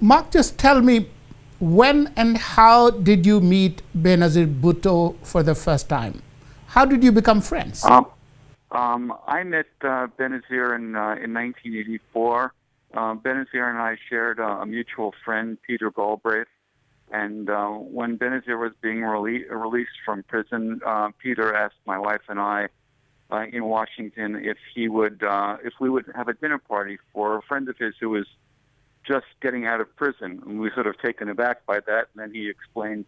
Mark, just tell me, when and how did you meet Benazir Bhutto for the first time? How did you become friends? Um, I met Benazir in 1984. Benazir and I shared a mutual friend, Peter Galbraith. And when Benazir was being released from prison, Peter asked my wife and I in Washington if we would have a dinner party for a friend of his who was just getting out of prison. And we were sort of taken aback by that. And then he explained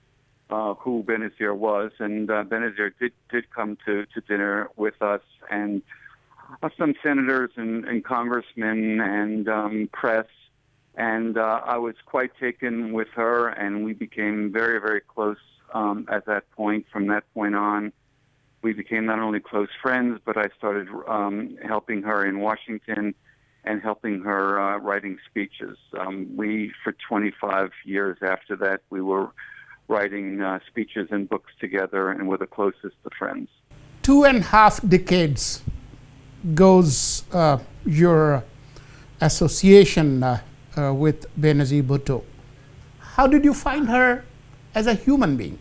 who Benazir was, and Benazir did come to dinner with us and some senators and congressmen and press. And I was quite taken with her, and we became very, very close at that point. From that point on, we became not only close friends, but I started helping her in Washington and helping her writing speeches. For 25 years after that, we were writing speeches and books together, and were the closest of friends. 2.5 decades goes your association with Benazir Bhutto. How did you find her as a human being?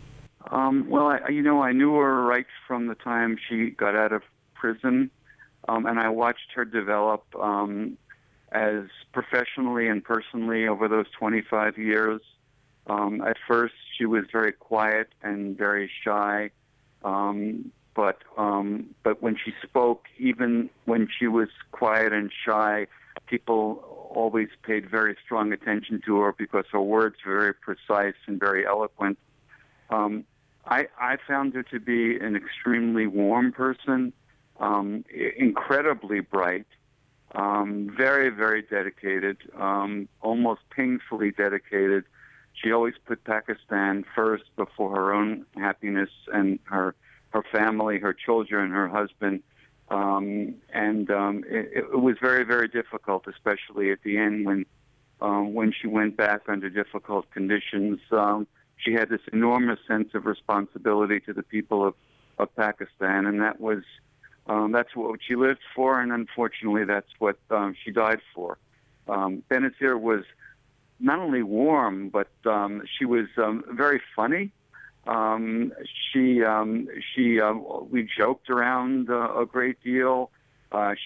Well, I knew her right from the time she got out of prison, and I watched her develop as professionally and personally over those 25 years. At first, she was very quiet and very shy, but when she spoke, even when she was quiet and shy, people always paid very strong attention to her because her words were very precise and very eloquent. I found her to be an extremely warm person, incredibly bright, very, very dedicated, almost painfully dedicated. She always put Pakistan first before her own happiness and her family, her children, her husband. It was very, very difficult, especially at the end when she went back under difficult conditions. She had this enormous sense of responsibility to the people of Pakistan, and that's what she lived for, and unfortunately, that's what she died for. Benazir was not only warm, but she was very funny. We joked around a great deal.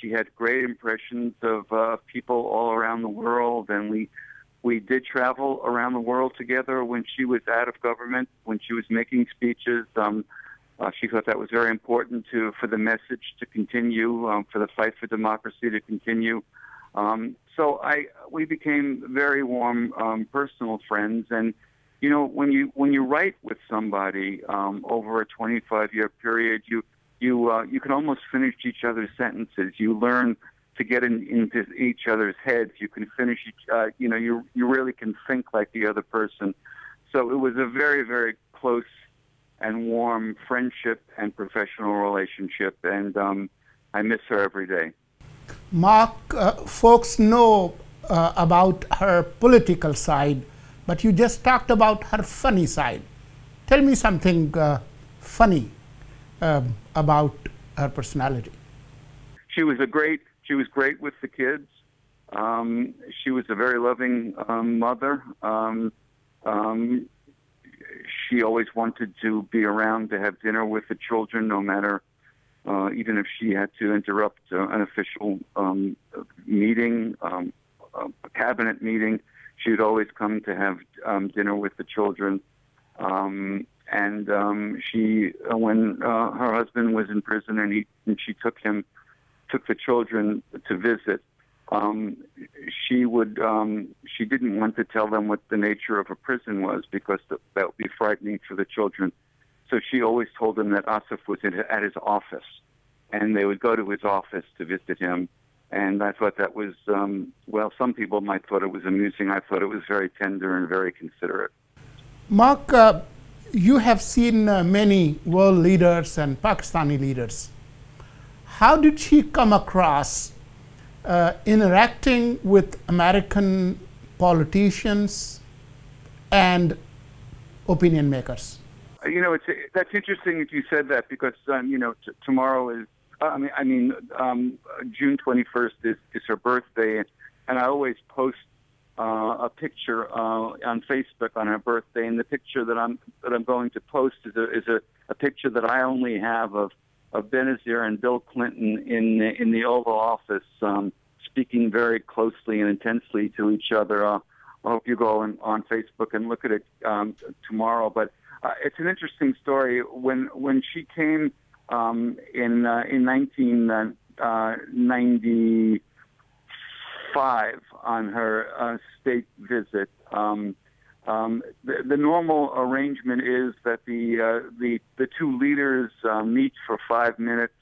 She had great impressions of people all around the world, and we did travel around the world together when she was out of government, when she was making speeches. She thought that was very important for the message to continue, for the fight for democracy to continue. So we became very warm personal friends, and when you write with somebody over a 25-year period, you can almost finish each other's sentences. You learn to get into each other's heads. You can finish you really can think like the other person. So it was a very, very close and warm friendship and professional relationship, and I miss her every day. Mark, folks know about her political side, but you just talked about her funny side. Tell me something funny about her personality. She was great with the kids. She was a very loving mother. She always wanted to be around to have dinner with the children, no matter, even if she had to interrupt an official meeting, a cabinet meeting. She would always come to have dinner with the children. When her husband was in prison and she took the children to visit, she didn't want to tell them what the nature of a prison was because that would be frightening for the children. So she always told them that Asif was at his office, and they would go to his office to visit him. And I thought that was, some people might thought it was amusing. I thought it was very tender and very considerate. Mark, you have seen many world leaders and Pakistani leaders. How did she come across interacting with American politicians and opinion makers? That's interesting that you said that because tomorrow is June 21st is her birthday, and I always post a picture on Facebook on her birthday, and the picture that I'm going to post is a picture that I only have of Benzair and Bill Clinton in the Oval Office, speaking very closely and intensely to each other. I hope you go on Facebook and look at it tomorrow. But it's an interesting story. When she came in 1995 on her state visit, the normal arrangement is that the two leaders meet for 5 minutes,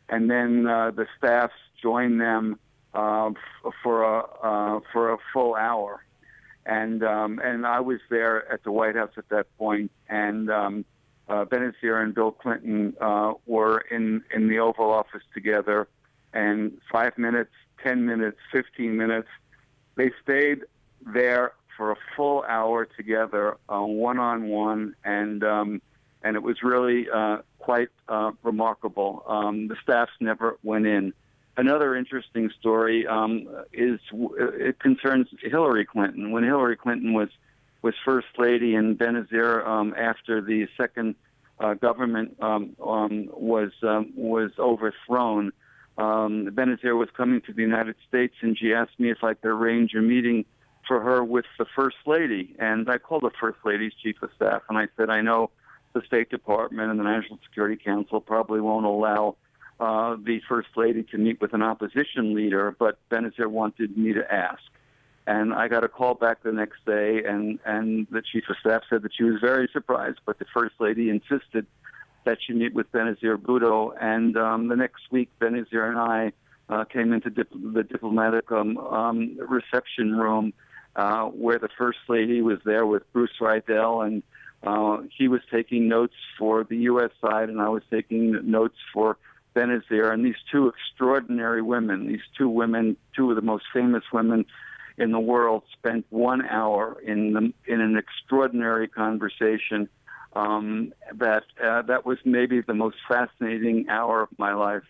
and then the staffs join them for a full hour. And I was there at the White House at that point, and Benzair and Bill Clinton were in the Oval Office together, and 5 minutes, 10 minutes, 15 minutes, they stayed there for a full hour together, one-on-one, and it was really quite remarkable. The staffs never went in. Another interesting story it concerns Hillary Clinton. When Hillary Clinton was First Lady, and Benzair, after the second government was overthrown, Benzair was coming to the United States, and she asked me if I could arrange a meeting for her with the First Lady. And I called the First Lady's Chief of Staff, and I said, I know the State Department and the National Security Council probably won't allow the First Lady to meet with an opposition leader, but Benzair wanted me to ask. And I got a call back the next day, and the Chief of Staff said that she was very surprised, but the First Lady insisted that she meet with Benzair Bhutto. And the next week, Benzair and I came into the diplomatic reception room where the First Lady was there with Bruce Riedel, and he was taking notes for the U.S. side, and I was taking notes for Benzair. And these two extraordinary women, two of the most famous women in the world, spent 1 hour in an extraordinary conversation that was maybe the most fascinating hour of my life.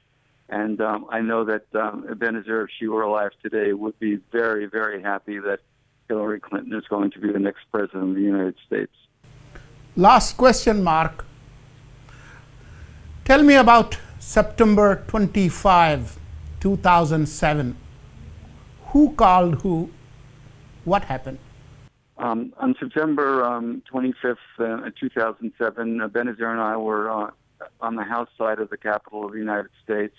And I know that Benzair, if she were alive today, would be very, very happy that Hillary Clinton is going to be the next president of the United States. Last question, Mark. Tell me about September 25, 2007. Who called who? What happened? On September 25th, 2007, Benzair and I were on the House side of the Capitol of the United States,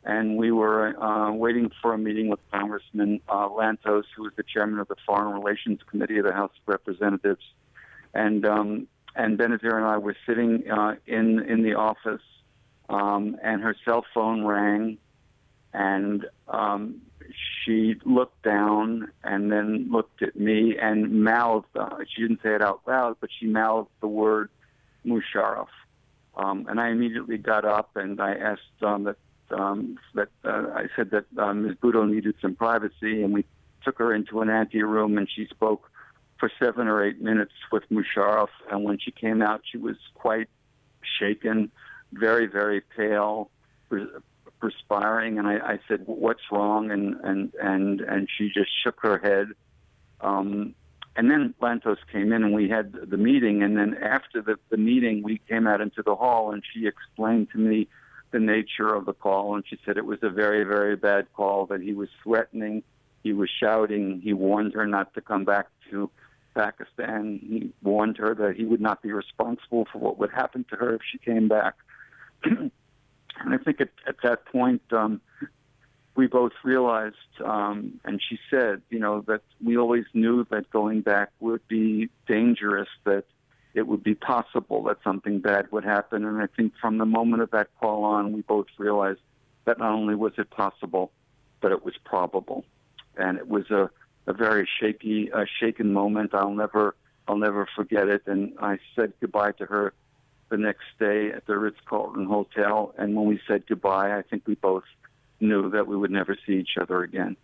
and we were waiting for a meeting with Congressman Lantos, who was the chairman of the Foreign Relations Committee of the House of Representatives. And Benzair and I were sitting in the office, and her cell phone rang, and she looked down and then looked at me and mouthed, she didn't say it out loud, but she mouthed the word Musharraf. And I immediately got up and I asked I said that Ms. Bhutto needed some privacy, and we took her into an anteroom, and she spoke for 7 or 8 minutes with Musharraf. And when she came out, she was quite shaken, very, very pale, perspiring. And I said, "What's wrong?" And she just shook her head. And then Lantos came in, and we had the meeting. And then after the meeting, we came out into the hall, and she explained to me the nature of the call. And she said it was a very, very bad call, that he was threatening, he was shouting, he warned her not to come back to Pakistan. He warned her that he would not be responsible for what would happen to her if she came back. And I think at that point, we both realized, and she said, that we always knew that going back would be dangerous, that it would be possible that something bad would happen. And I think from the moment of that call on, we both realized that not only was it possible, but it was probable. And it was a very shaken moment. I'll never forget it. And I said goodbye to her the next day at the Ritz-Carlton Hotel. And when we said goodbye, I think we both knew that we would never see each other again.